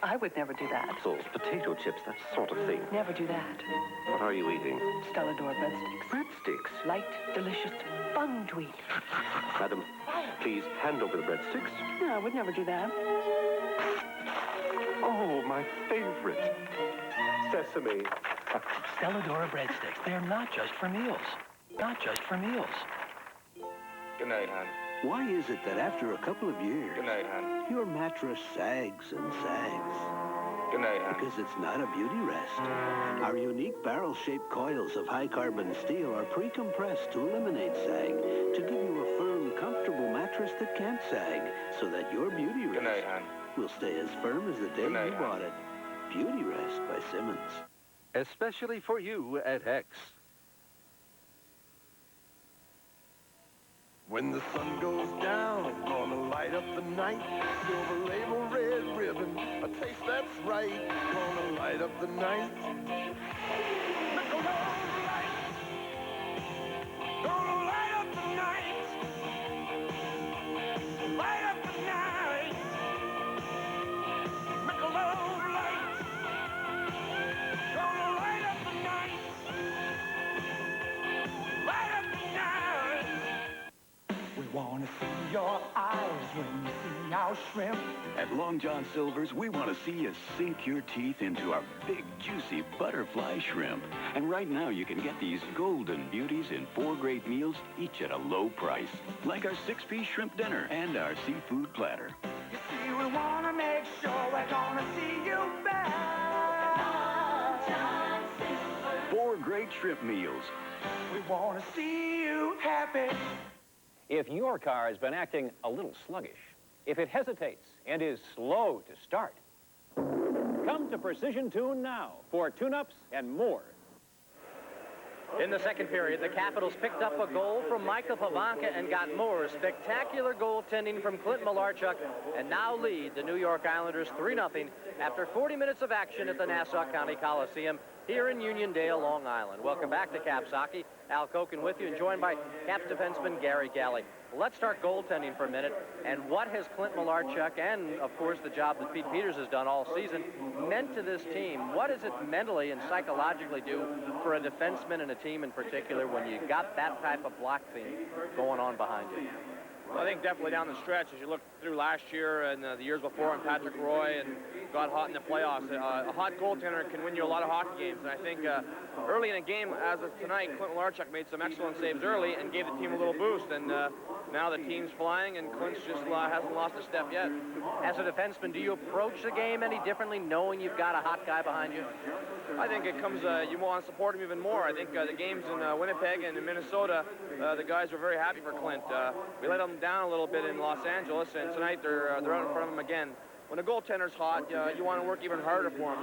I would never do that. Pretzels, potato chips, that sort of thing. Never do that. What are you eating? Stella D'or breadsticks. Breadsticks? Light, delicious, fun to eat. Madam, please hand over the breadsticks. No, I would never do that. Oh, my favorite. Sesame. Stella D'or breadsticks. They're not just for meals. Not just for meals. Good night, hon. Why is it that after a couple of years, Good night, hon. your mattress sags and sags? Good night, hon. Because it's not a beauty rest. Our unique barrel-shaped coils of high-carbon steel are pre-compressed to eliminate sag, to give you a firm, comfortable mattress that can't sag, so that your beauty Good night, rest hon. will stay as firm as the day Good night, you hon. bought it. Beauty Rest by Simmons. Especially for you at Hex. When the sun goes down, gonna light up the night. Silver label, red ribbon, a taste that's right. Gonna light up the night. Michelob Light. Gonna light up the night. Light up the night. Michelob Light. Gonna light up the night. Light up the night. We want to see your eyes when you see our shrimp. At Long John Silver's, we want to see you sink your teeth into our big, juicy butterfly shrimp. And right now, you can get these golden beauties in 4 great meals, each at a low price. Like our 6-piece shrimp dinner and our seafood platter. You see, we want to make sure we're going to see you back. Long John Silver. 4 great shrimp meals. We want to see you happy. If your car has been acting a little sluggish, if it hesitates and is slow to start, come to Precision Tune now for tune-ups and more. In the second period, the Capitals picked up a goal from Michael Pavanka and got more spectacular goaltending from Clint Malarchuk, and now lead the New York Islanders 3-0 after 40 minutes of action at the Nassau County Coliseum here in Uniondale, Long Island. Welcome back to Caps Hockey. Al Koken with you and joined by Caps defenseman Gary Galley. Let's start goaltending for a minute. And what has Clint Malarchuk and, of course, the job that Pete Peters has done all season meant to this team? What does it mentally and psychologically do for a defenseman and a team in particular when you got that type of block thing going on behind you? Well, I think definitely down the stretch, as you look through last year and the years before, and Patrick Roy and got hot in the playoffs, a hot goaltender can win you a lot of hockey games. And I think early in a game, as of tonight, Clint Malarchuk made some excellent saves early and gave the team a little boost. And now the team's flying, and Clint's just hasn't lost a step yet. As a defenseman, do you approach the game any differently, knowing you've got a hot guy behind you? I think it comes, you want to support him even more. I think the games in Winnipeg and in Minnesota, the guys were very happy for Clint. We let him down a little bit in Los Angeles, and tonight they're out in front of him again. When a goaltender's hot, you want to work even harder for him.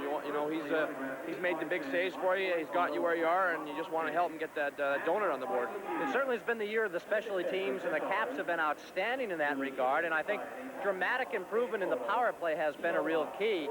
He's made the big saves for you. He's got you where you are, and you just want to help him get that donut on the board. It certainly has been the year of the specialty teams, and the Caps have been outstanding in that regard. And I think dramatic improvement in the power play has been a real key.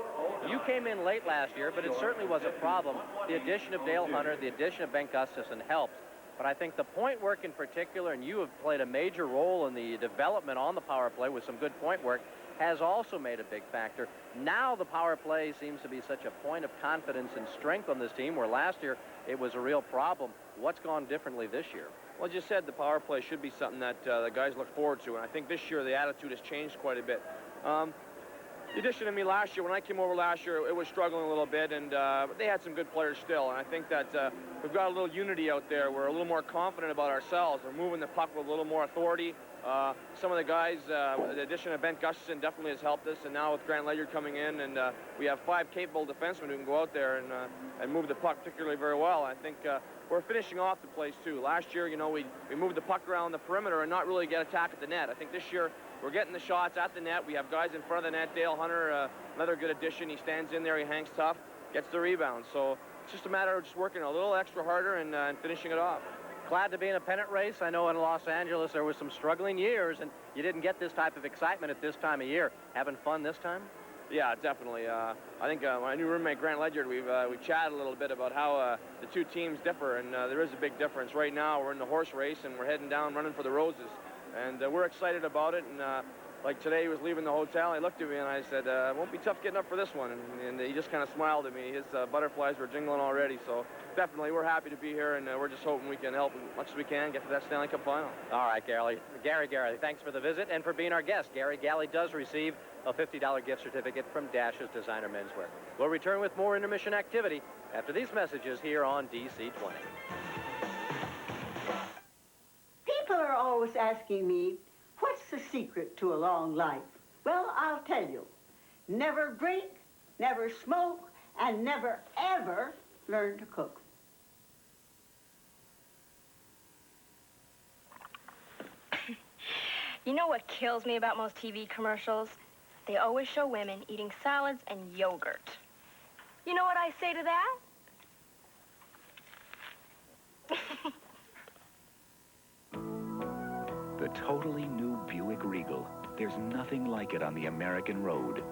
You came in late last year, but it certainly was a problem. The addition of Dale Hunter, the addition of Ben Gustafson helped. But I think the point work in particular, and you have played a major role in the development on the power play with some good point work, has also made a big factor. Now the power play seems to be such a point of confidence and strength on this team, where last year it was a real problem. What's gone differently this year? Well, as you said, the power play should be something that the guys look forward to, and I think this year the attitude has changed quite a bit. The addition of me last year, when I came over last year, it was struggling a little bit, and but they had some good players still, and I think that we've got a little unity out there. We're a little more confident about ourselves. We're moving the puck with a little more authority. Some of the guys, the addition of Ben Gustafson definitely has helped us, and now with Grant Ledyard coming in, and we have 5 capable defensemen who can go out there and move the puck particularly very well. I think we're finishing off the place too. Last year, we moved the puck around the perimeter and not really get attack at the net. I think this year we're getting the shots at the net. We have guys in front of the net. Dale Hunter, another good addition. He stands in there, he hangs tough, gets the rebound. So it's just a matter of just working a little extra harder and finishing it off. Glad to be in a pennant race. I know in Los Angeles there was some struggling years, and you didn't get this type of excitement at this time of year. Having fun this time? Yeah, definitely. I think my new roommate, Grant Ledyard, we've chatted a little bit about how the two teams differ, and there is a big difference. Right now, we're in the horse race, and we're heading down running for the roses. And we're excited about it, and Like today, he was leaving the hotel. He looked at me and I said, it won't be tough getting up for this one. And he just kind of smiled at me. His butterflies were jingling already. So definitely, we're happy to be here, and we're just hoping we can help as much as we can get to that Stanley Cup final. All right, Gary, thanks for the visit and for being our guest. Gary Galley does receive a $50 gift certificate from Dash's Designer Menswear. We'll return with more intermission activity after these messages here on DC 20. People are always asking me, what's the secret to a long life? Well, I'll tell you. Never drink, never smoke, and never, ever learn to cook. You know what kills me about most TV commercials? They always show women eating salads and yogurt. You know what I say to that? The totally new Buick Regal. There's nothing like it on the American road.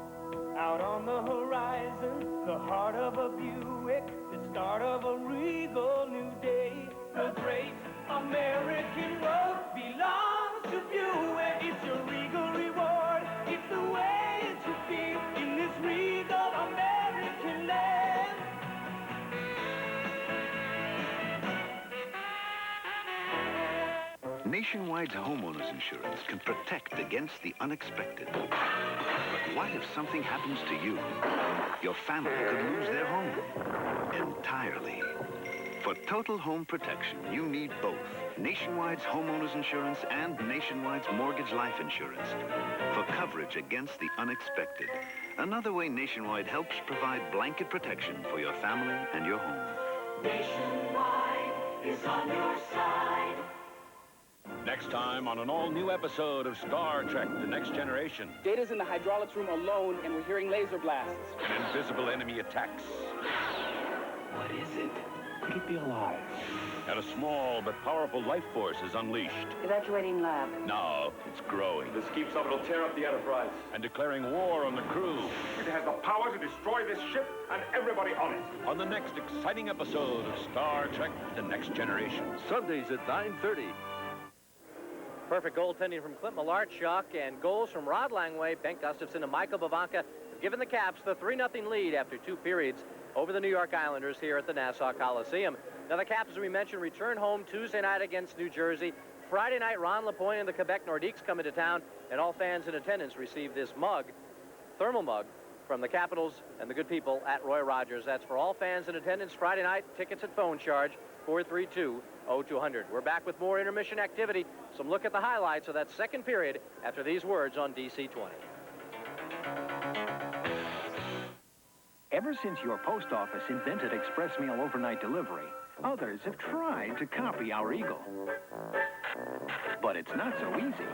Out on the horizon, the heart of a Buick, the start of a regal new day. The great American road belongs to Buick. It's your regal reward. It's the way it should be in this regal American land. Nationwide's homeowners insurance can protect against the unexpected. But what if something happens to you? Your family could lose their home entirely. For total home protection, you need both Nationwide's homeowners insurance and Nationwide's mortgage life insurance for coverage against the unexpected. Another way Nationwide helps provide blanket protection for your family and your home. Nationwide is on your side. Next time on an all-new episode of Star Trek: The Next Generation. Data's in the hydraulics room alone, and we're hearing laser blasts. An invisible enemy attacks. What is it? Could it be alive? And a small but powerful life force is unleashed. Evacuating lab. Now it's growing. This keeps up, it'll tear up the Enterprise. And declaring war on the crew. It has the power to destroy this ship and everybody on it. On the next exciting episode of Star Trek: The Next Generation. Sundays at 9:30. Perfect goaltending from Clint Malarchuk and goals from Rod Langway, Ben Gustafson, and Michael Bavanka have given the Caps the 3-0 lead after 2 periods over the New York Islanders here at the Nassau Coliseum. Now, the Caps, as we mentioned, return home Tuesday night against New Jersey. Friday night, Ron LaPointe and the Quebec Nordiques come into town, and all fans in attendance receive this mug, thermal mug, from the Capitals and the good people at Roy Rogers. That's for all fans in attendance Friday night. Tickets at phone charge, 432-0200. We're back with more intermission activity. Some look at the highlights of that second period after these words on DC 20. Ever since your post office invented express mail overnight delivery, others have tried to copy our Eagle. But it's not so easy.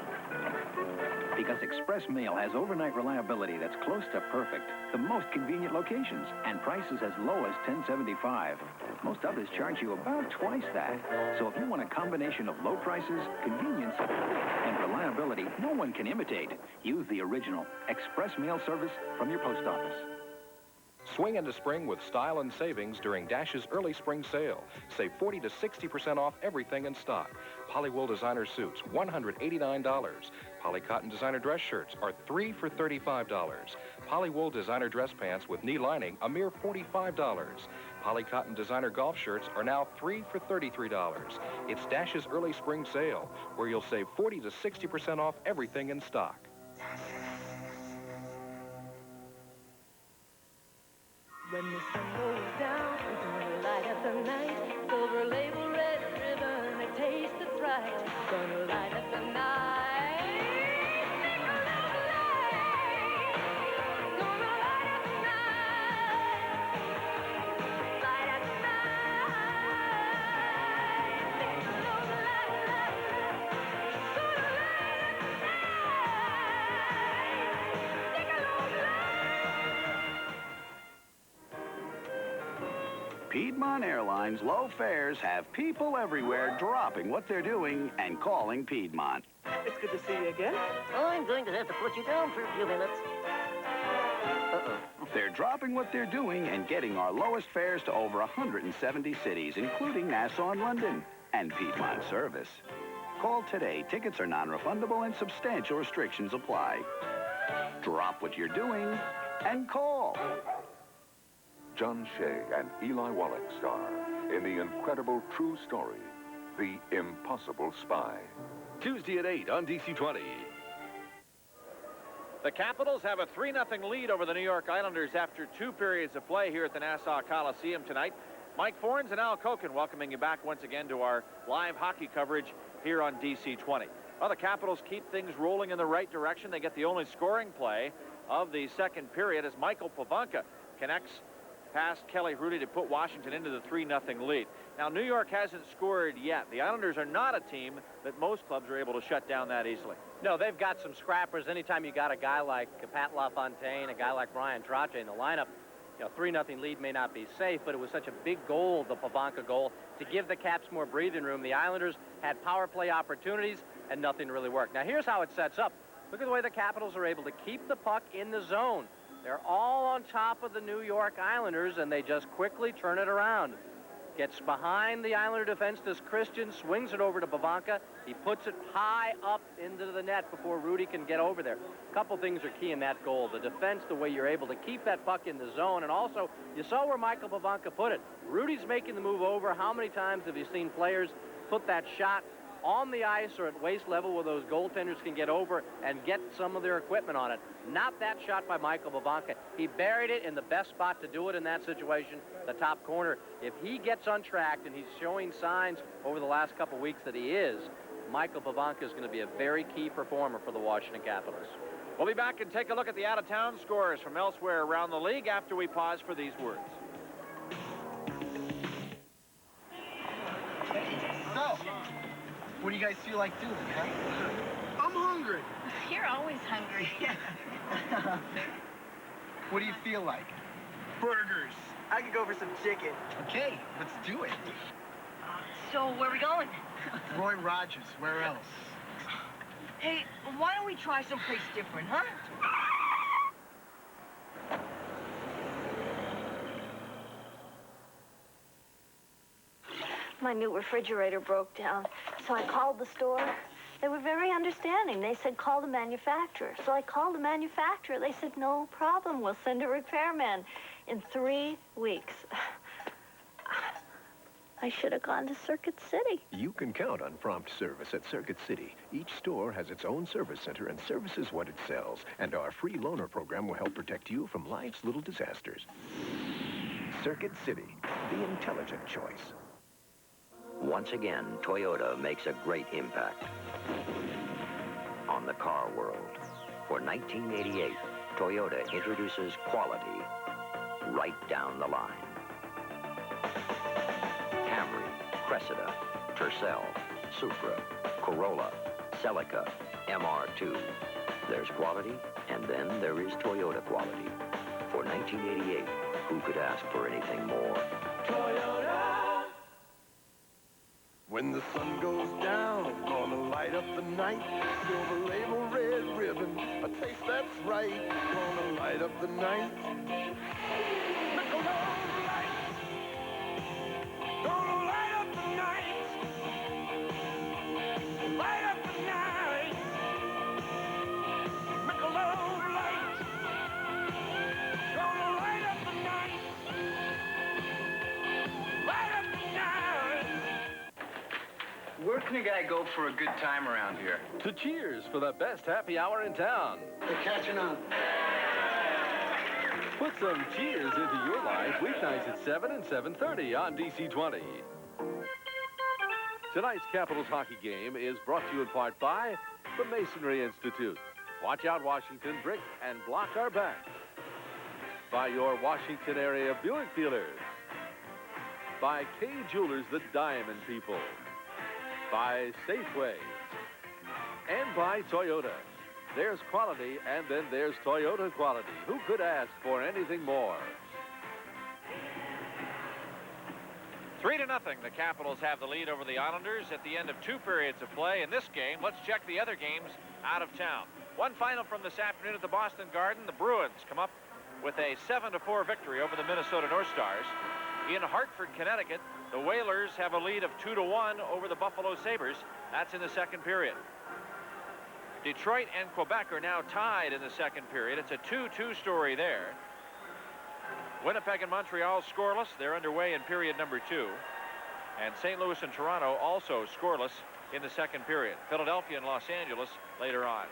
Because express mail has overnight reliability that's close to perfect, the most convenient locations, and prices as low as $10.75. Most others charge you about twice that. So if you want a combination of low prices, convenience, and reliability no one can imitate, use the original express mail service from your post office. Swing into spring with style and savings during Dash's early spring sale. Save 40 to 60% off everything in stock. Polywool designer suits, $189. Poly cotton designer dress shirts are 3 for $35. Polywool designer dress pants with knee lining, a mere $45. Poly cotton designer golf shirts are now 3 for $33. It's Dash's early spring sale, where you'll save 40 to 60% off everything in stock. When the sun goes down, it's gonna light up the night. Silver label, red ribbon, a taste that's right. Gonna light up the night. Gonna light up the night. Light up the night. Take a look, light, light, light. Gonna light up the night. Take a look, light. Piedmont Airlines low fares have people everywhere dropping what they're doing and calling Piedmont. It's good to see you again. I'm going to have to put you down for a few minutes. They're dropping what they're doing and getting our lowest fares to over 170 cities, including Nassau and London, and Piedmont service. Call today. Tickets are non-refundable and substantial restrictions apply. Drop what you're doing and call. John Shea and Eli Wallach star in the incredible true story, The Impossible Spy. Tuesday at 8 on DC-20. The Capitals have a 3-0 lead over the New York Islanders after 2 periods of play here at the Nassau Coliseum tonight. Mike Fornes and Al Koken welcoming you back once again to our live hockey coverage here on DC-20. Well, the Capitals keep things rolling in the right direction. They get the only scoring play of the second period as Michael Pivonka connects past Kelly Hrudey to put Washington into the 3-0 lead. Now, New York hasn't scored yet. The Islanders are not a team that most clubs are able to shut down that easily. No, they've got some scrappers. Anytime you got a guy like Pat LaFontaine, a guy like Brian Trottier in the lineup, 3-0 lead may not be safe, but it was such a big goal, the Pivonka goal, to give the Caps more breathing room. The Islanders had power play opportunities, and nothing really worked. Now, here's how it sets up. Look at the way the Capitals are able to keep the puck in the zone. They're all on top of the New York Islanders, and they just quickly turn it around. Gets behind the Islander defense. This Christian swings it over to Pivonka. He puts it high up into the net before Hrudey can get over there. A couple things are key in that goal. The defense, the way you're able to keep that puck in the zone, and also you saw where Michael Pivonka put it. Hrudey's making the move over. How many times have you seen players put that shot on the ice or at waist level where those goaltenders can get over and get some of their equipment on it? Not that shot by Michael Pivonka. He buried it in the best spot to do it in that situation, the top corner. If he gets untracked, and he's showing signs over the last couple weeks that he is, Michael Pivonka is going to be a very key performer for the Washington Capitals. We'll be back and take a look at the out-of-town scores from elsewhere around the league after we pause for these words. So, what do you guys feel like doing, huh? I'm hungry. You're always hungry. What do you feel like? Burgers. I could go for some chicken. Okay, let's do it. So, where are we going? Roy Rogers, where else? Hey, why don't we try someplace different, huh? My new refrigerator broke down, so I called the store. They were very understanding. They said, call the manufacturer. So I called the manufacturer. They said, no problem. We'll send a repairman in 3 weeks. I should have gone to Circuit City. You can count on prompt service at Circuit City. Each store has its own service center and services what it sells. And our free loaner program will help protect you from life's little disasters. Circuit City, the intelligent choice. Once again, Toyota makes a great impact on the car world. For 1988, Toyota introduces quality right down the line. Camry, Cressida, Tercel, Supra, Corolla, Celica, MR2. There's quality, and then there is Toyota quality. For 1988, who could ask for anything more? Toyota! When the sun goes down, gonna light up the night. Silver label, red ribbon, a taste that's right. Gonna light up the night. Michelob Light. Gonna light up the night. Light up the night. Michelob Light. Gonna light up the night. Light up the night. Where can a guy go for a good time around here? To Cheers for the best happy hour in town. They're catching on. Put some cheers into your life weeknights at 7 and 7:30 on DC-20. Tonight's Capitals hockey game is brought to you in part by the Masonry Institute. Watch out, Washington, brick and block our back. By your Washington area Buick dealers. By K Jewelers, the Diamond People. By Safeway. And by Toyota. There's quality, and then there's Toyota quality. Who could ask for anything more? 3-0. The Capitals have the lead over the Islanders at the end of 2 periods of play. In this game, let's check the other games out of town. One final from this afternoon at the Boston Garden. The Bruins come up with a 7-4 victory over the Minnesota North Stars. In Hartford, Connecticut, the Whalers have a lead of 2-1 over the Buffalo Sabres. That's in the second period. Detroit and Quebec are now tied in the second period. It's a 2-2 story there. Winnipeg and Montreal scoreless. They're underway in period number 2. And St. Louis and Toronto also scoreless in the second period. Philadelphia and Los Angeles later on.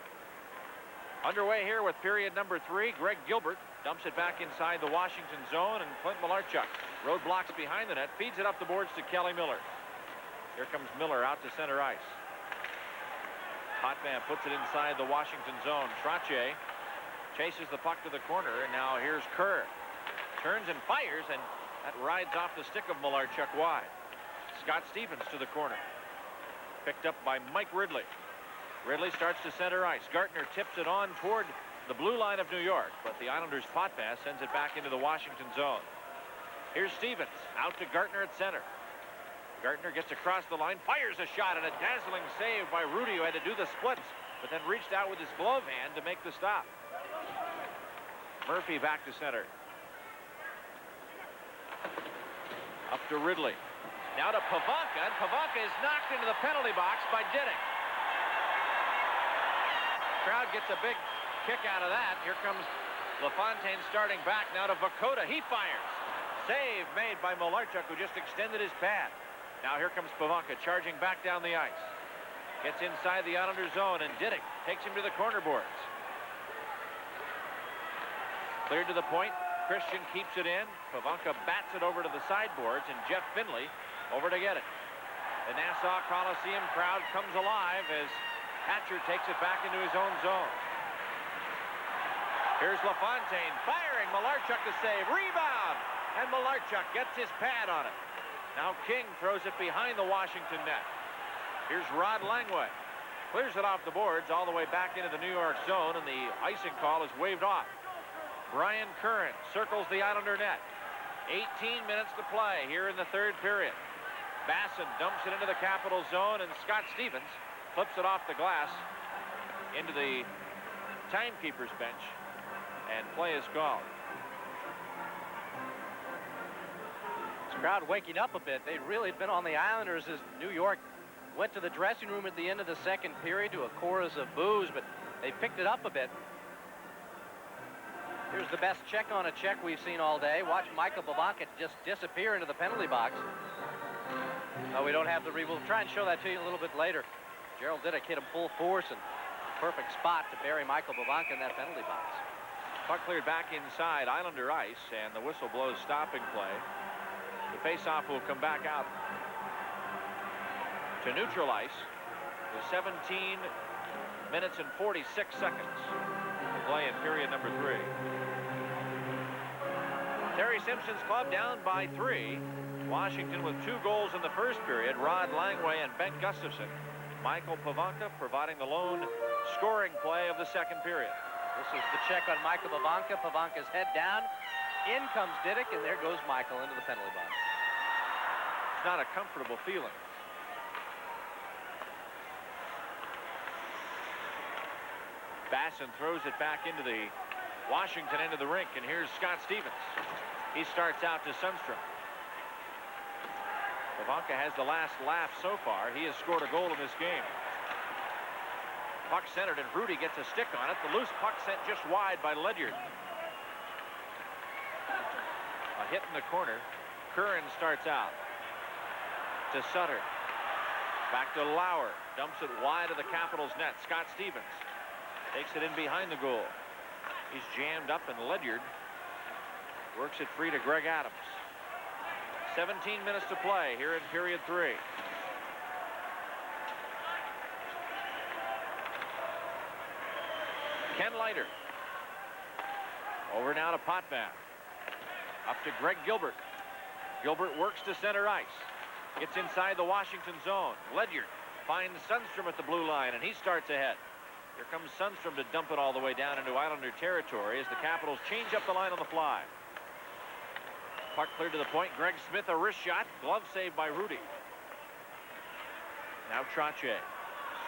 Underway here with period number 3. Greg Gilbert dumps it back inside the Washington zone, and Clint Malarchuk roadblocks behind the net, feeds it up the boards to Kelly Miller. Here comes Miller out to center ice. Potvin puts it inside the Washington zone. Trottier chases the puck to the corner, and now here's Kerr. Turns and fires, and that rides off the stick of Malarchuk wide. Scott Stevens to the corner. Picked up by Mike Ridley. Ridley starts to center ice. Gartner tips it on toward the blue line of New York, but the Islanders' Potvin sends it back into the Washington zone. Here's Stevens out to Gartner at center. Gartner gets across the line, fires a shot, and a dazzling save by Rudy, who had to do the splits, but then reached out with his glove hand to make the stop. Murphy back to center. Up to Ridley. Now to Pavanka, and Pavanka is knocked into the penalty box by Diddick. Crowd gets a big kick out of that. Here comes LaFontaine starting back now to Vakota. He fires. Save made by Malarchuk, who just extended his pad. Now here comes Pavanka charging back down the ice. Gets inside the Islander zone, and Diddick takes him to the corner boards. Cleared to the point. Christian keeps it in. Pavanka bats it over to the sideboards, and Jeff Finley over to get it. The Nassau Coliseum crowd comes alive as Hatcher takes it back into his own zone. Here's LaFontaine firing. Malarchuk to save. Rebound! And Malarchuk gets his pad on it. Now King throws it behind the Washington net. Here's Rod Langway. Clears it off the boards all the way back into the New York zone, and the icing call is waved off. Brian Curran circles the Islander net. 18 minutes to play here in the third period. Basson dumps it into the Capital zone, and Scott Stevens flips it off the glass into the timekeeper's bench, and play is called. This crowd waking up a bit. They'd really been on the Islanders as New York went to the dressing room at the end of the second period to a chorus of boos, but they picked it up a bit. Here's the best check on a check we've seen all day. Watch Michael Pavanka just disappear into the penalty box. No, we don't have the replay. We'll try and show that to you a little bit later. Gerald Diddick hit him full force, and perfect spot to bury Michael Pavanka in that penalty box. Puck cleared back inside Islander ice, and the whistle blows stopping play. The faceoff will come back out to neutral ice with 17 minutes and 46 seconds to play in period number 3. Terry Simpson's club down by 3. Washington with 2 goals in the first period. Rod Langway and Ben Gustafson. Michael Pavanka providing the lone scoring play of the second period. This is the check on Michael Pavanka. Pavanka's head down. In comes Diddick, and there goes Michael into the penalty box. It's not a comfortable feeling. Basson throws it back into the Washington end of the rink, and here's Scott Stevens. He starts out to Sundstrom. Pavanka has the last laugh so far. He has scored a goal in this game. Puck centered, and Rudy gets a stick on it. The loose puck sent just wide by Ledyard. A hit in the corner. Curran starts out to Sutter. Back to Lauer. Dumps it wide of the Capitals net. Scott Stevens takes it in behind the goal. He's jammed up, and Ledyard works it free to Greg Adams. 17 minutes to play here in period 3. Ken Leiter. Over now to Potvin. Up to Greg Gilbert. Gilbert works to center ice. Gets inside the Washington zone. Ledyard finds Sundstrom at the blue line, and he starts ahead. Here comes Sundstrom to dump it all the way down into Islander territory as the Capitals change up the line on the fly. Puck cleared to the point. Greg Smith, a wrist shot. Glove saved by Rudy. Now Trottier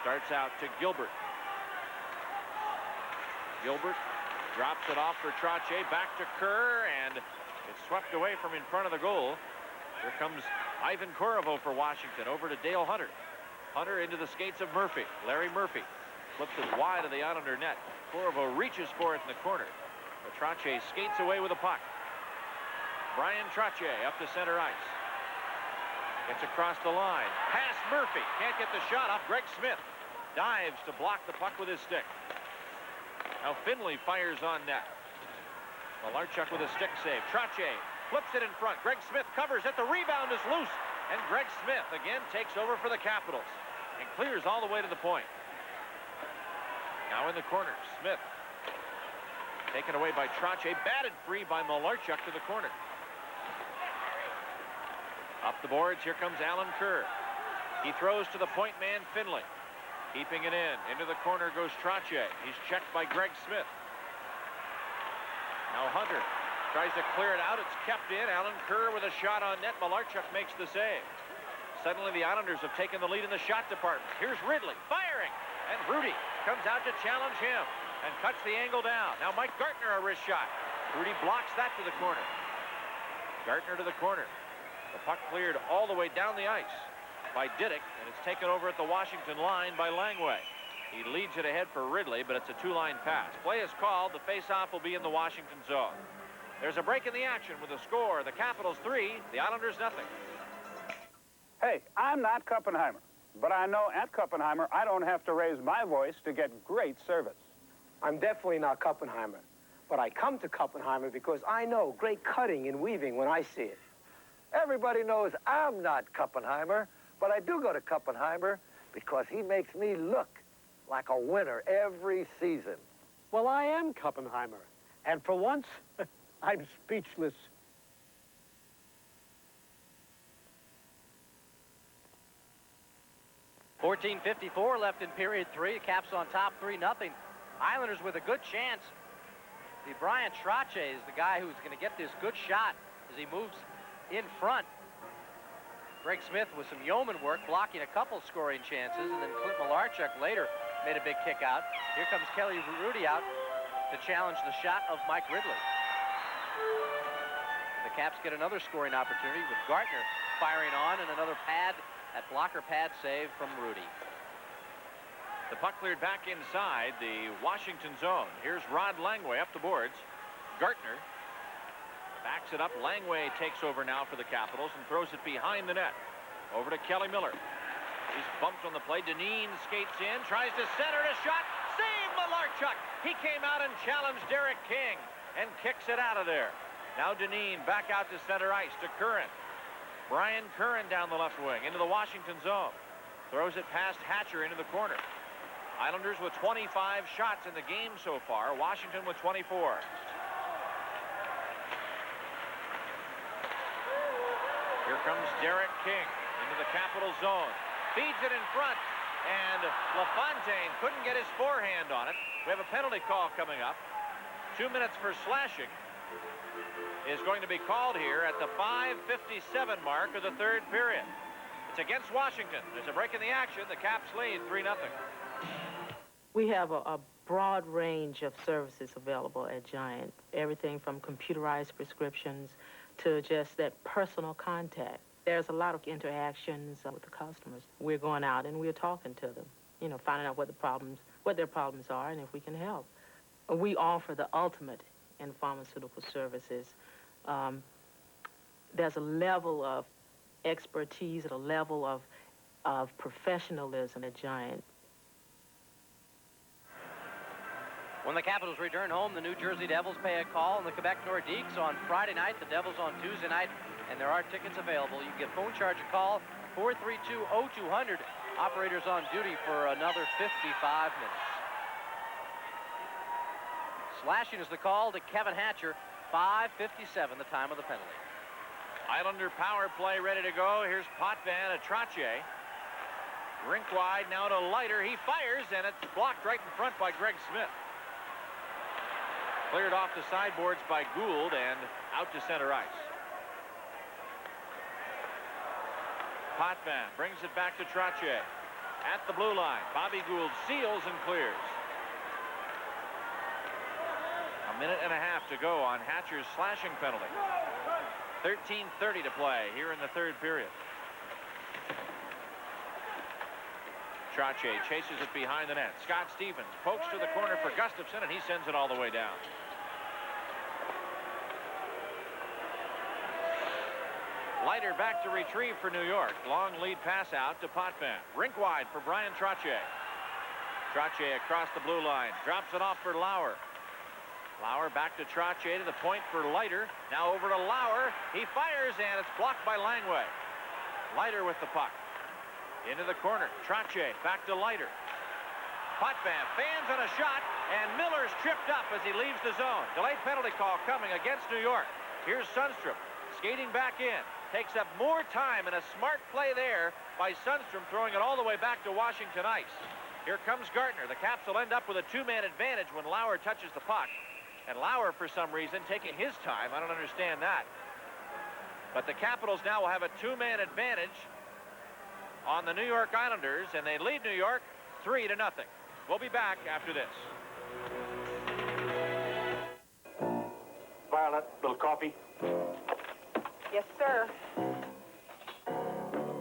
starts out to Gilbert. Gilbert drops it off for Trottier. Back to Kerr, and it's swept away from in front of the goal. Here comes Ivan Corvo for Washington. Over to Dale Hunter. Hunter into the skates of Murphy. Larry Murphy flips it wide of the Islander net. Corvo reaches for it in the corner. But Trottier skates away with the puck. Brian Trottier up to center ice. Gets across the line. Past Murphy. Can't get the shot off. Greg Smith dives to block the puck with his stick. Now Finley fires on net. Malarchuk with a stick save. Trottier flips it in front. Greg Smith covers it. The rebound is loose. And Greg Smith again takes over for the Capitals and clears all the way to the point. Now in the corner, Smith taken away by Trottier, batted free by Malarchuk to the corner. Up the boards, here comes Alan Kerr. He throws to the point man, Finley. Keeping it in. Into the corner goes Trottier. He's checked by Greg Smith. Now Hunter tries to clear it out. It's kept in. Alan Kerr with a shot on net. Malarchuk makes the save. Suddenly the Islanders have taken the lead in the shot department. Here's Ridley firing. And Rudy comes out to challenge him and cuts the angle down. Now Mike Gartner a wrist shot. Rudy blocks that to the corner. Gartner to the corner. The puck cleared all the way down the ice by Diddick, and it's taken over at the Washington line by Langway. He leads it ahead for Ridley, but it's a two-line pass. Play is called. The face-off will be in the Washington zone. There's a break in the action with a score. The Capitals 3, the Islanders nothing. Hey, I'm not Kuppenheimer, but I know at Kuppenheimer I don't have to raise my voice to get great service. I'm definitely not Kuppenheimer, but I come to Kuppenheimer because I know great cutting and weaving when I see it. Everybody knows I'm not Kuppenheimer, but I do go to Kuppenheimer because he makes me look like a winner every season. Well, I am Kuppenheimer, and for once, I'm speechless. .54 left in period 3. Caps on top 3-0. Islanders with a good chance. The Brian Trottier is the guy who's going to get this good shot as he moves in front. Greg Smith with some yeoman work, blocking a couple scoring chances, and then Clint Malarchuk later made a big kick out. Here comes Kelly Rudy out to challenge the shot of Mike Ridley. The Caps get another scoring opportunity with Gartner firing on, and another pad, that blocker pad save from Rudy. The puck cleared back inside the Washington zone. Here's Rod Langway up the boards. Gartner backs it up. Langway takes over now for the Capitals and throws it behind the net. Over to Kelly Miller. He's bumped on the play. Dineen skates in, tries to center a shot. Save Malarchuk. He came out and challenged Derek King and kicks it out of there. Now Dineen back out to center ice to Curran. Brian Curran down the left wing into the Washington zone. Throws it past Hatcher into the corner. Islanders with 25 shots in the game so far. Washington with 24. Here comes Derek King into the Capital zone. Feeds it in front, and LaFontaine couldn't get his forehand on it. We have a penalty call coming up. 2 minutes for slashing is going to be called here at the 5:57 mark of the third period. It's against Washington. There's a break in the action. The Caps lead 3-0. We have a broad range of services available at Giant. Everything from computerized prescriptions to just that personal contact. There's a lot of interactions with the customers. We're going out and we're talking to them, you know, finding out what their problems are and if we can help. We offer the ultimate in pharmaceutical services. There's a level of expertise and a level of professionalism at Giant. When the Capitals return home, the New Jersey Devils pay a call on the Quebec Nordiques on Friday night, the Devils on Tuesday night, and there are tickets available. You can get phone charge a call, 432-0200. Operators on duty for another 55 minutes. Slashing is the call to Kevin Hatcher, 5:57, the time of the penalty. Islander power play ready to go. Here's Potvin at Trottier. Rink wide now to Leiter. He fires, and it's blocked right in front by Greg Smith. Cleared off the sideboards by Gould and out to center ice. Potvin brings it back to Trottier. At the blue line, Bobby Gould seals and clears. A minute and a half to go on Hatcher's slashing penalty. 13:30 to play here in the third period. Trottier chases it behind the net. Scott Stevens pokes to the corner for Gustafson, and he sends it all the way down. Leiter back to retrieve for New York. Long lead pass out to Potvin. Rink wide for Bryan Trottier. Trottier across the blue line. Drops it off for Lauer. Lauer back to Trottier to the point for Leiter. Now over to Lauer. He fires, and it's blocked by Langway. Leiter with the puck. Into the corner. Trottier back to Leiter. Potvin fans on a shot, and Miller's tripped up as he leaves the zone. Delayed penalty call coming against New York. Here's Sundstrom skating back in. Takes up more time, and a smart play there by Sundstrom, throwing it all the way back to Washington ice. Here comes Gartner. The Caps will end up with a two-man advantage when Lauer touches the puck. And Lauer, for some reason, taking his time. I don't understand that. But the Capitals now will have a two-man advantage on the New York Islanders, and they lead New York 3-0. We'll be back after this. Violet, little coffee? Yes, sir.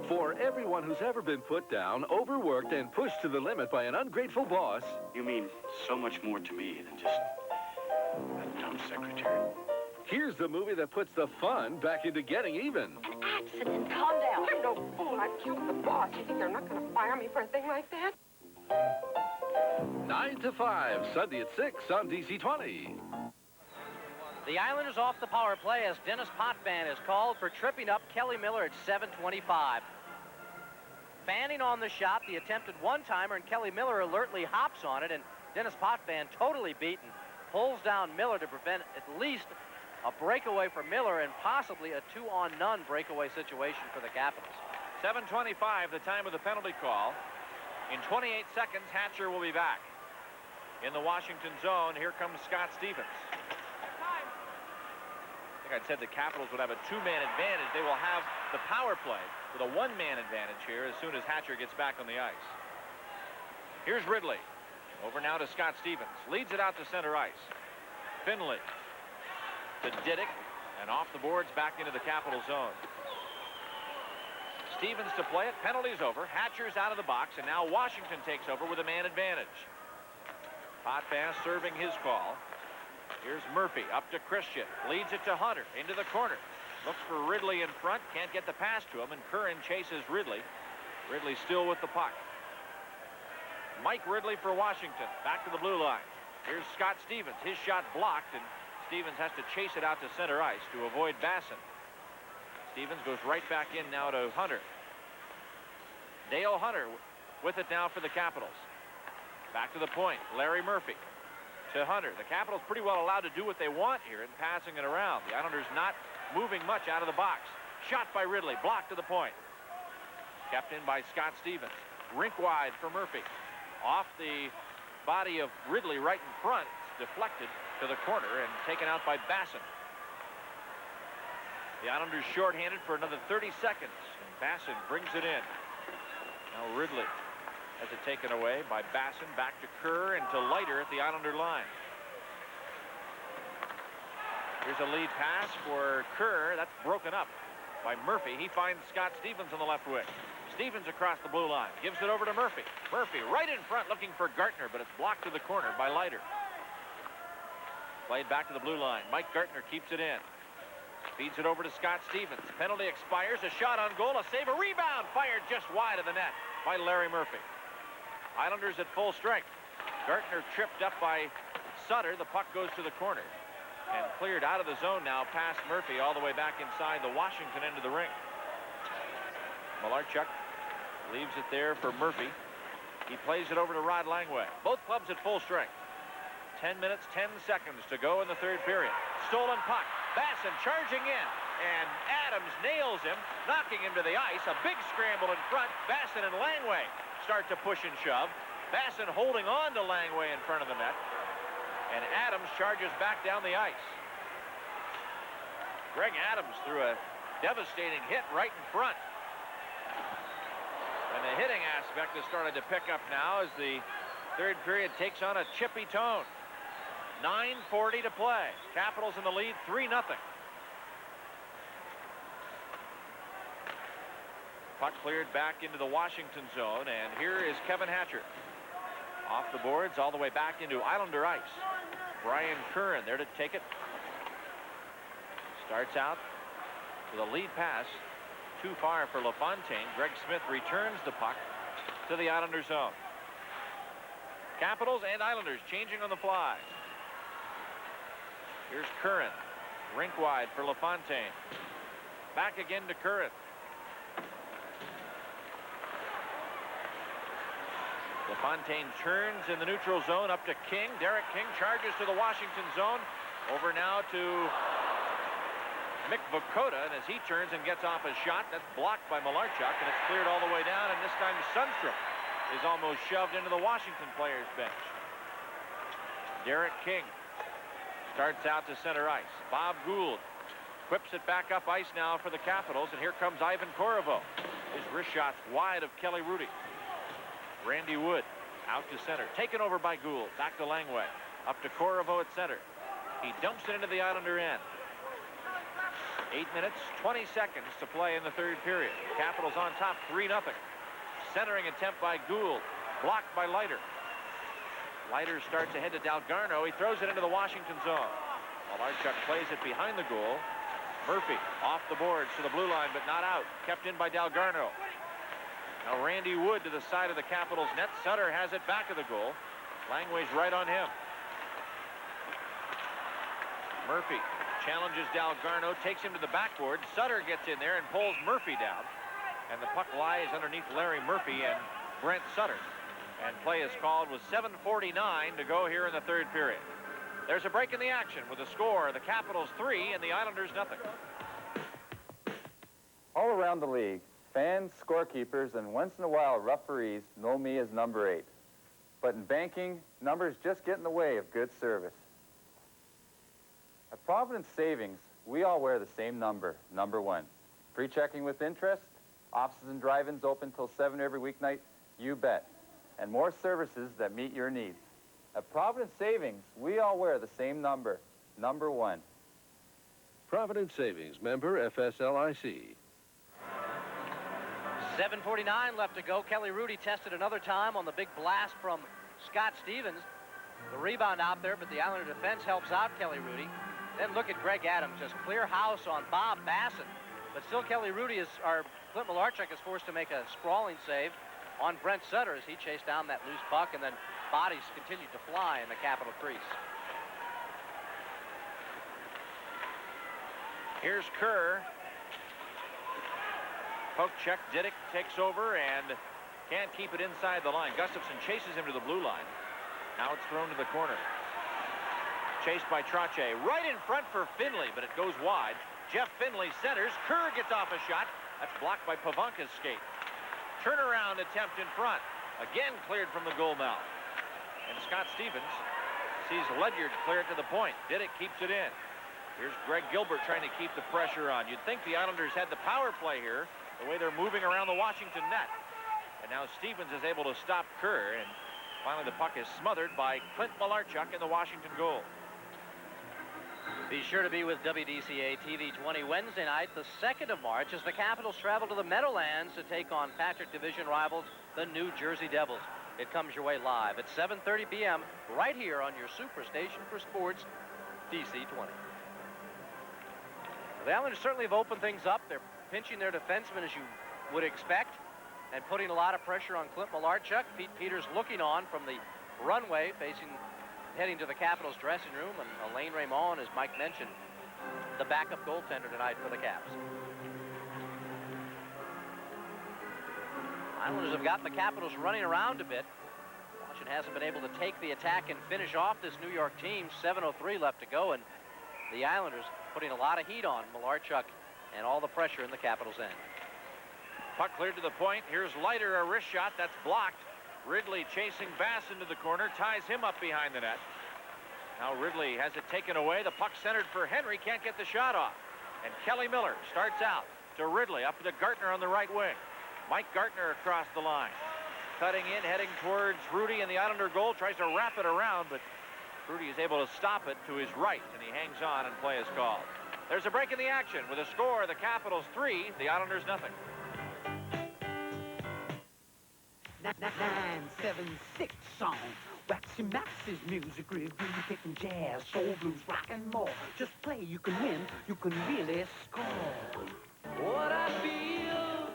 For everyone who's ever been put down, overworked, and pushed to the limit by an ungrateful boss... You mean so much more to me than just a dumb secretary. Here's the movie that puts the fun back into getting even. Accident. Calm down. I'm no fool. I killed the boss. You think they're not going to fire me for a thing like that? 9 to 5, Sunday at 6 on DC-20. The Islanders off the power play as Dennis Potvin is called for tripping up Kelly Miller at 7:25. Fanning on the shot, the attempted one-timer, and Kelly Miller alertly hops on it, and Dennis Potvin, totally beaten, pulls down Miller to prevent at least a breakaway for Miller and possibly a 2-on-none breakaway situation for the Capitals. 7:25, the time of the penalty call. In 28 seconds, Hatcher will be back. In the Washington zone, here comes Scott Stevens. I think I'd said the Capitals would have a two-man advantage. They will have the power play with a one-man advantage here as soon as Hatcher gets back on the ice. Here's Ridley. Over now to Scott Stevens. Leads it out to center ice. Finley to Diddick, and off the boards back into the Capital zone. Stevens to play it. Penalty's over. Hatcher's out of the box, and now Washington takes over with a man advantage. Potvin serving his call. Here's Murphy up to Christian. Leads it to Hunter into the corner. Looks for Ridley in front. Can't get the pass to him, and Curran chases Ridley. Ridley still with the puck. Mike Ridley for Washington. Back to the blue line. Here's Scott Stevens. His shot blocked, and Stevens has to chase it out to center ice to avoid Basson. Stevens goes right back in now to Hunter. Dale Hunter with it now for the Capitals. Back to the point. Larry Murphy to Hunter. The Capitals pretty well allowed to do what they want here in passing it around. The Islanders not moving much out of the box. Shot by Ridley. Blocked to the point. Kept in by Scott Stevens. Rink wide for Murphy. Off the body of Ridley right in front. It's deflected to the corner and taken out by Basson. The Islanders shorthanded for another 30 seconds. And Basson brings it in. Now Ridley has it taken away by Basson. Back to Kerr and to Leiter at the Islander line. Here's a lead pass for Kerr. That's broken up by Murphy. He finds Scott Stevens on the left wing. Stevens across the blue line. Gives it over to Murphy. Murphy right in front looking for Gartner, but it's blocked to the corner by Leiter. Played back to the blue line. Mike Gartner keeps it in. Feeds it over to Scott Stevens. Penalty expires. A shot on goal. A save. A rebound. Fired just wide of the net by Larry Murphy. Islanders at full strength. Gartner tripped up by Sutter. The puck goes to the corner and cleared out of the zone now past Murphy all the way back inside the Washington end of the ring. Malarchuk leaves it there for Murphy. He plays it over to Rod Langway. Both clubs at full strength. 10 minutes, 10 seconds to go in the third period. Stolen puck. Basson charging in, and Adams nails him, knocking him to the ice. A big scramble in front. Basson and Langway start to push and shove. Basson holding on to Langway in front of the net, and Adams charges back down the ice. Greg Adams threw a devastating hit right in front. And the hitting aspect has started to pick up now as the third period takes on a chippy tone. 9:40 to play. Capitals in the lead, 3-0. Puck cleared back into the Washington zone, and here is Kevin Hatcher. Off the boards, all the way back into Islander ice. Brian Curran there to take it. Starts out with a lead pass. Too far for LaFontaine. Greg Smith returns the puck to the Islander zone. Capitals and Islanders changing on the fly. Here's Curran. Rink wide for LaFontaine. Back again to Curran. LaFontaine turns in the neutral zone up to King. Derek King charges to the Washington zone. Over now to Mick Vukota, and as he turns and gets off a shot, that's blocked by Malarchuk, and it's cleared all the way down, and this time Sundstrom is almost shoved into the Washington players' bench. Derek King starts out to center ice. Bob Gould whips it back up ice now for the Capitals, and here comes Ivan Korovo. His wrist shot's wide of Kelly Rudy. Randy Wood out to center, taken over by Gould. Back to Langway, up to Korovo at center. He dumps it into the Islander end. 8 minutes, 20 seconds to play in the third period. Capitals on top, 3-0. Centering attempt by Gould, blocked by Leiter. Leiter starts ahead to Dalgarno. He throws it into the Washington zone. Malarchuk plays it behind the goal. Murphy off the boards to the blue line, but not out. Kept in by Dalgarno. Now Randy Wood to the side of the Capitals net. Sutter has it back of the goal. Langway's right on him. Murphy challenges Dalgarno, takes him to the backboard. Sutter gets in there and pulls Murphy down. And the puck lies underneath Larry Murphy and Brent Sutter. And play is called with 7:49 to go here in the third period. There's a break in the action with a score. The Capitals 3 and the Islanders 0. All around the league, fans, scorekeepers, and once in a while referees know me as number 8. But in banking, numbers just get in the way of good service. At Providence Savings, we all wear the same number, number 1. Free checking with interest, offices and drive-ins open till 7 every weeknight, you bet. And more services that meet your needs. At Providence Savings, we all wear the same number, number 1. Providence Savings, member FSLIC. 7:49 left to go. Kelly Rudy tested another time on the big blast from Scott Stevens. The rebound out there, but the Islander defense helps out Kelly Rudy. Then look at Greg Adams, just clear house on Bob Bassett. But still Kelly Rudy Clint Malarchuk is forced to make a sprawling save on Brent Sutter as he chased down that loose puck, and then bodies continued to fly in the Capital crease. Here's Kerr. Poke check. Diddick takes over and can't keep it inside the line. Gustafson chases him to the blue line. Now it's thrown to the corner. Chased by Trottier. Right in front for Finley, but it goes wide. Jeff Finley centers. Kerr gets off a shot. That's blocked by Pavanka's skate. Turnaround attempt in front. Again cleared from the goal mouth. And Scott Stevens sees Ledyard clear it to the point. Diddick keeps it in. Here's Greg Gilbert trying to keep the pressure on. You'd think the Islanders had the power play here, the way they're moving around the Washington net. And now Stevens is able to stop Kerr, and finally the puck is smothered by Clint Malarchuk in the Washington goal. Be sure to be with WDCA TV 20 Wednesday night, the 2nd of March, as the Capitals travel to the Meadowlands to take on Patrick Division rivals, the New Jersey Devils. It comes your way live at 7:30 p.m. right here on your superstation for sports, DC 20. The Islanders certainly have opened things up. They're pinching their defensemen as you would expect and putting a lot of pressure on Clint Malarchuk. Pete Peters looking on from the runway, heading to the Capitals dressing room, and Alain Raymond, as Mike mentioned, the backup goaltender tonight for the Caps. Islanders have got the Capitals running around a bit. Washington hasn't been able to take the attack and finish off this New York team. 7:03 left to go, and the Islanders putting a lot of heat on Malarchuk and all the pressure in the Capitals' end. Puck cleared to the point. Here's Leiter, a wrist shot that's blocked. Ridley chasing Bass into the corner, ties him up behind the net. Now Ridley has it taken away. The puck centered for Henry, can't get the shot off. And Kelly Miller starts out to Ridley, up to Gartner on the right wing. Mike Gartner across the line. Cutting in, heading towards Rudy in the Islander goal, tries to wrap it around, but Rudy is able to stop it to his right, and he hangs on and play is called. There's a break in the action with a score, the Capitals 3, the Islanders 0. 976 song. Waxy Max's music review, picking jazz, soul, blues, rock, and more. Just play, you can win, you can really score. What I feel.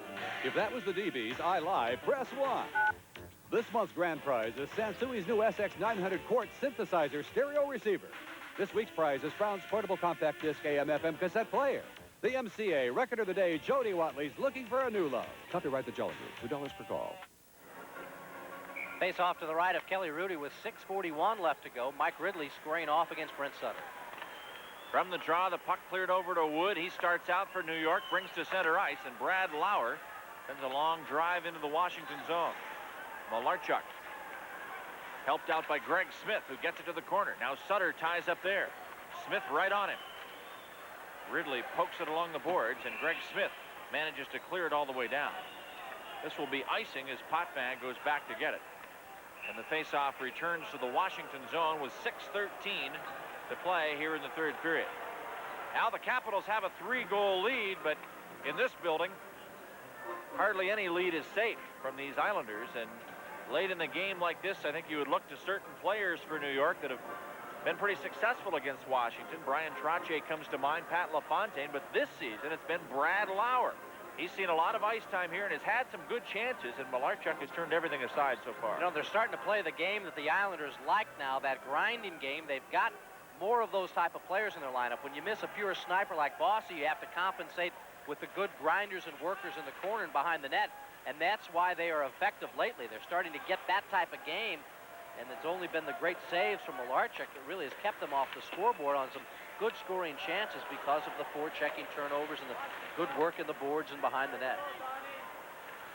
If that was the DB's I Lie, press 1. This month's grand prize is Sansui's new SX900 Quartz synthesizer stereo receiver. This week's prize is Brown's portable compact disc AM/FM cassette player. The MCA Record of the Day, Jody Watley's Looking for a New Love. Copyright the Jolly Group, $2 per call. Face off to the right of Kelly Rudy with 6:41 left to go. Mike Ridley squaring off against Brent Sutter. From the draw, the puck cleared over to Wood. He starts out for New York, brings to center ice, and Brad Lauer sends a long drive into the Washington zone. Malarchuk helped out by Greg Smith, who gets it to the corner. Now Sutter ties up there. Smith right on him. Ridley pokes it along the boards, and Greg Smith manages to clear it all the way down. This will be icing as Potvin goes back to get it. And the faceoff returns to the Washington zone with 6:13 to play here in the third period. Now the Capitals have a 3-goal lead, but in this building, hardly any lead is safe from these Islanders. And late in the game like this, I think you would look to certain players for New York that have been pretty successful against Washington. Brian Trottier comes to mind, Pat LaFontaine, but this season it's been Brad Lauer. He's seen a lot of ice time here and has had some good chances, and Malarchuk has turned everything aside so far. You know, they're starting to play the game that the Islanders like now, that grinding game. They've got more of those type of players in their lineup. When you miss a pure sniper like Bossy, you have to compensate with the good grinders and workers in the corner and behind the net, and that's why they are effective lately. They're starting to get that type of game, and it's only been the great saves from Malarchuk that really has kept them off the scoreboard on some good scoring chances because of the forechecking turnovers and the good work in the boards and behind the net.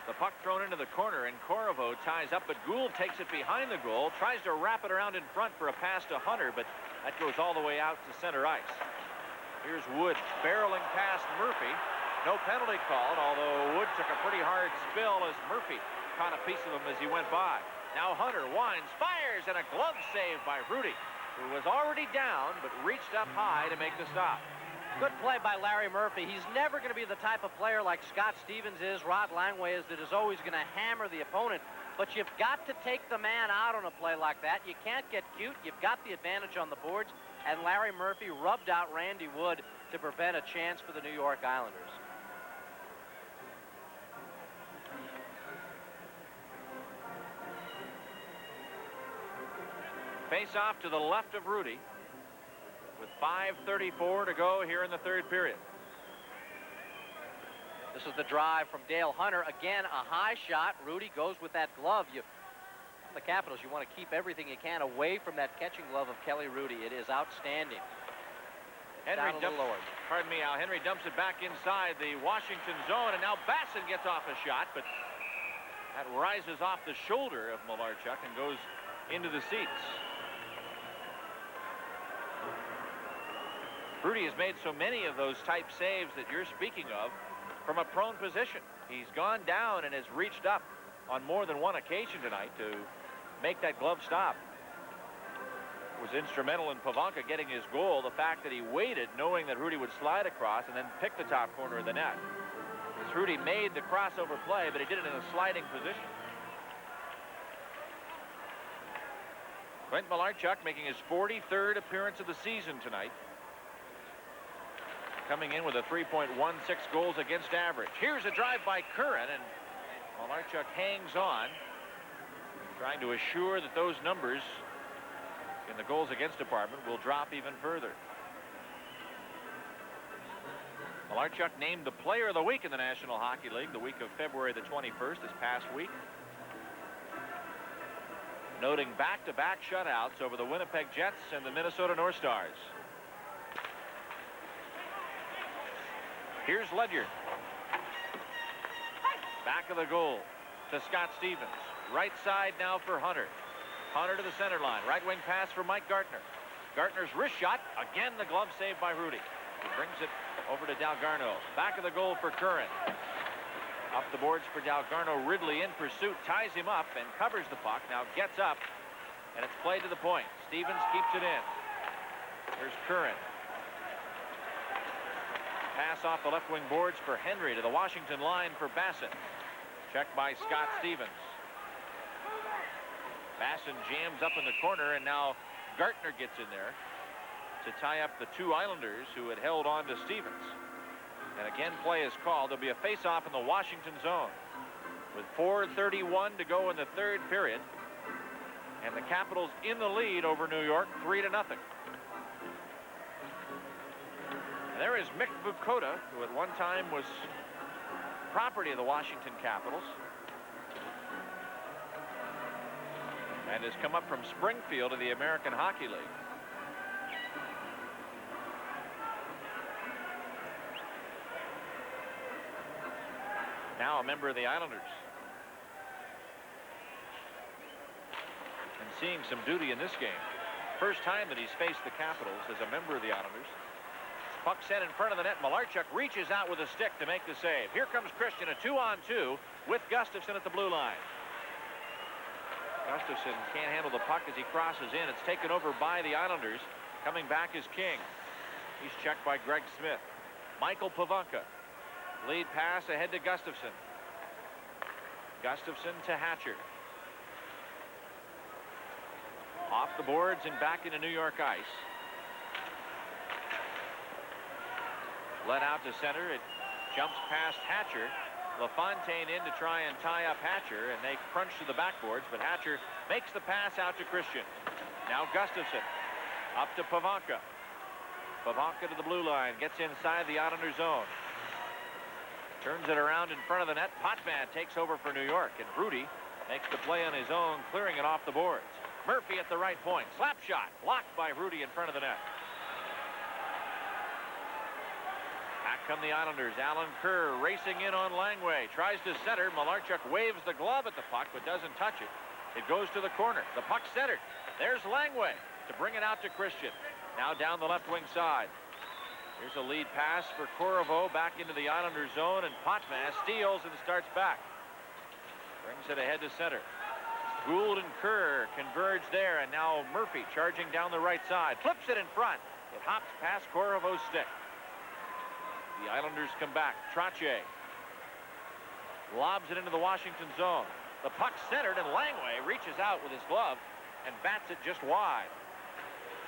The puck thrown into the corner, and Korovo ties up, but Gould takes it behind the goal, tries to wrap it around in front for a pass to Hunter, but that goes all the way out to center ice. Here's Wood barreling past Murphy. No penalty called, although Wood took a pretty hard spill as Murphy caught a piece of him as he went by. Now Hunter winds, fires, and a glove save by Rudy, who was already down but reached up high to make the stop. Good play by Larry Murphy. He's never going to be the type of player like Scott Stevens is, Rod Langway is, that is always going to hammer the opponent. But you've got to take the man out on a play like that. You can't get cute. You've got the advantage on the boards. And Larry Murphy rubbed out Randy Wood to prevent a chance for the New York Islanders. Face off to the left of Rudy with 5:34 to go here in the third period. This is the drive from Dale Hunter. Again, a high shot. Rudy goes with that glove. The Capitals, you want to keep everything you can away from that catching glove of Kelly Rudy. It is outstanding. Henry dumps it back inside the Washington zone, and now Basson gets off a shot, but that rises off the shoulder of Malarchuk and goes into the seats. Rudy has made so many of those type saves that you're speaking of from a prone position. He's gone down and has reached up on more than one occasion tonight to make that glove stop. Was instrumental in Pavanka getting his goal. The fact that he waited knowing that Rudy would slide across and then pick the top corner of the net. As Rudy made the crossover play, but he did it in a sliding position. Clint Malarchuk making his 43rd appearance of the season tonight. Coming in with a 3.16 goals against average. Here's a drive by Curran, and Malarchuk hangs on, trying to assure that those numbers in the goals against department will drop even further. Malarchuk named the player of the week in the National Hockey League the week of February the 21st, this past week. Noting back-to-back shutouts over the Winnipeg Jets and the Minnesota North Stars. Here's Ledyard. Back of the goal to Scott Stevens. Right side now for Hunter. Hunter to the center line. Right wing pass for Mike Gartner. Gartner's wrist shot. Again, the glove saved by Rudy. He brings it over to Dalgarno. Back of the goal for Curran. Up the boards for Dalgarno. Ridley in pursuit. Ties him up and covers the puck. Now gets up. And it's played to the point. Stevens keeps it in. There's Curran. Pass off the left wing boards for Henry to the Washington line for Bassett. Checked by Scott Stevens. Basson jams up in the corner, and now Gartner gets in there to tie up the two Islanders who had held on to Stevens. And again, play is called. There'll be a face-off in the Washington zone with 4:31 to go in the third period. And the Capitals in the lead over New York, 3-0. And there is Mick Vukota, who at one time was property of the Washington Capitals and has come up from Springfield of the American Hockey League. Now a member of the Islanders. And seeing some duty in this game. First time that he's faced the Capitals as a member of the Islanders. Puck set in front of the net. Malarchuk reaches out with a stick to make the save. Here comes Christian, a 2-on-2 with Gustafsson at the blue line. Gustafsson can't handle the puck as he crosses in. It's taken over by the Islanders. Coming back is King. He's checked by Greg Smith. Michael Pavanka. Lead pass ahead to Gustafsson. Gustafsson to Hatcher. Off the boards and back into New York ice. Let out to center. It jumps past Hatcher. LaFontaine in to try and tie up Hatcher, and they crunch to the backboards, but Hatcher makes the pass out to Christian. Now Gustafsson up to Pavanka. Pavanka to the blue line, gets inside the Islander zone. Turns it around in front of the net. Potvin takes over for New York, and Rudy makes the play on his own, clearing it off the boards. Murphy at the right point. Slap shot blocked by Rudy in front of the net. Back come the Islanders. Alan Kerr racing in on Langway. Tries to center. Malarchuk waves the glove at the puck but doesn't touch it. It goes to the corner. The puck centered. There's Langway to bring it out to Christian. Now down the left wing side. Here's a lead pass for Corriveau back into the Islander zone, and Potvin steals and starts back. Brings it ahead to center. Gould and Kerr converge there, and now Murphy charging down the right side. Flips it in front. It hops past Corriveau's stick. The Islanders come back. Trottier lobs it into the Washington zone. The puck centered, and Langway reaches out with his glove and bats it just wide.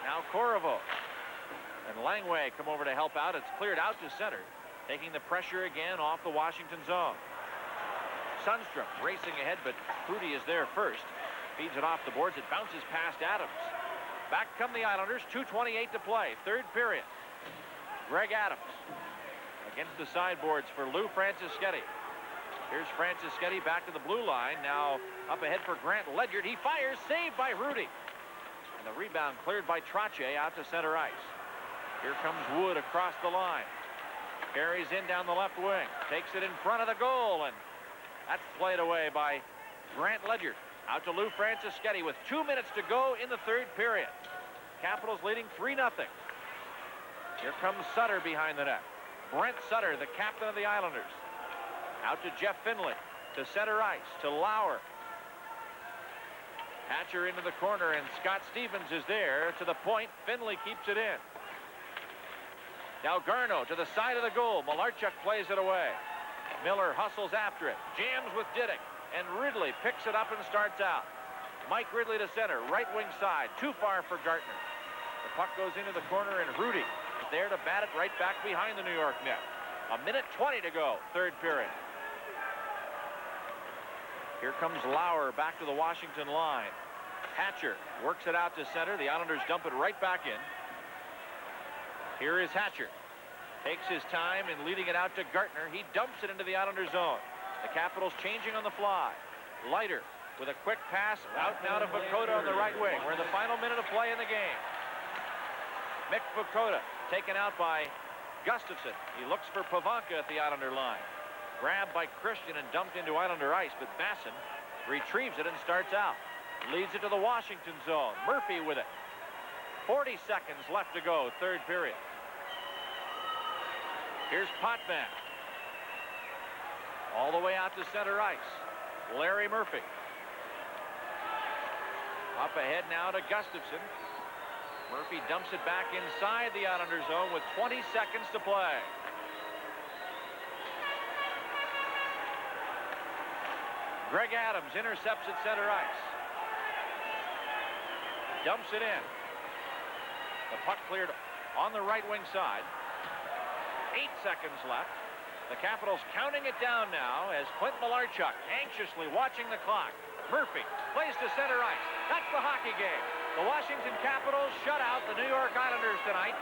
Now Corriveau and Langway come over to help out. It's cleared out to center, taking the pressure again off the Washington zone. Sundstrom racing ahead, but Prudy is there first. Feeds it off the boards. It bounces past Adams. Back come the Islanders. 2:28 to play. Third period. Greg Adams against the sideboards for Lou Francischetti. Here's Francischetti back to the blue line. Now up ahead for Grant Ledyard. He fires. Saved by Rudy. And the rebound cleared by Trottier out to center ice. Here comes Wood across the line. Carries in down the left wing. Takes it in front of the goal, and that's played away by Grant Ledyard. Out to Lou Francischetti with 2 minutes to go in the third period. Capitals leading 3-0. Here comes Sutter behind the net. Brent Sutter, the captain of the Islanders. Out to Jeff Finley. To center ice. To Lauer. Hatcher into the corner, and Scott Stevens is there. To the point. Finley keeps it in. Now Garneau to the side of the goal. Malarchuk plays it away. Miller hustles after it. Jams with Diddick. And Ridley picks it up and starts out. Mike Ridley to center. Right wing side. Too far for Gartner. The puck goes into the corner, and Rudy is there to bat it right back behind the New York net. 1:20 to go. Third period. Here comes Lauer back to the Washington line. Hatcher works it out to center. The Islanders dump it right back in. Here is Hatcher. Takes his time in leading it out to Gartner. He dumps it into the Islander zone. The Capitals changing on the fly. Leiter with a quick pass out and out of Vukota on the right wing. We're in the final minute of play in the game. Mick Vukota taken out by Gustafsson. He looks for Pavanka at the Islander line. Grabbed by Christian and dumped into Islander ice, but Basson retrieves it and starts out. Leads it to the Washington zone. Murphy with it. 40 seconds left to go, third period. Here's Potvin. All the way out to center ice. Larry Murphy. Up ahead now to Gustafsson. Murphy dumps it back inside the Islander zone with 20 seconds to play. Greg Adams intercepts at center ice. dumps it in. The puck cleared on the right wing side. 8 seconds left. The Capitals counting it down now as Clint Malarchuk anxiously watching the clock. Murphy plays to center ice. That's the hockey game. The Washington Capitals shut out the New York Islanders tonight.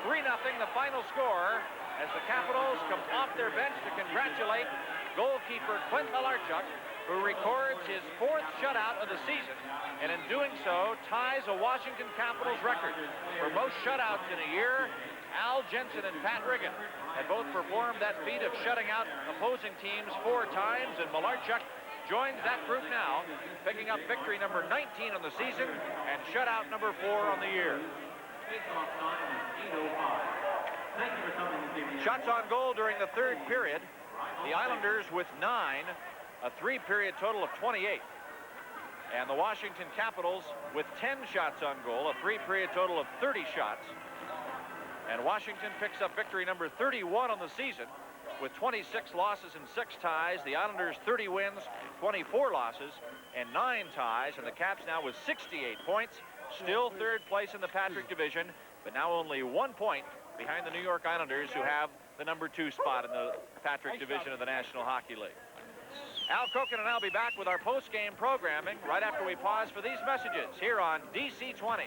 3-0 the final score as the Capitals come off their bench to congratulate goalkeeper Clint Malarchuk, who records his 4th shutout of the season, and in doing so ties a Washington Capitals record. For most shutouts in a year, Al Jensen and Pat Riggin had both performed that feat of shutting out opposing teams 4 times, and Malarchuk joins that group now, picking up victory number 19 on the season and shutout number 4 on the year. Shots on goal during the 3rd period. The Islanders with 9, a 3-period total of 28. And the Washington Capitals with 10 shots on goal, a 3-period total of 30 shots. And Washington picks up victory number 31 on the season with 26 losses and 6 ties. The Islanders 30 wins, 24 losses, and 9 ties. And the Caps now with 68 points, still 3rd place in the Patrick division, but now only 1 point behind the New York Islanders, who have the number 2 spot in the Patrick division of the National Hockey League. Al Koken and I'll be back with our post-game programming right after we pause for these messages here on DC 20.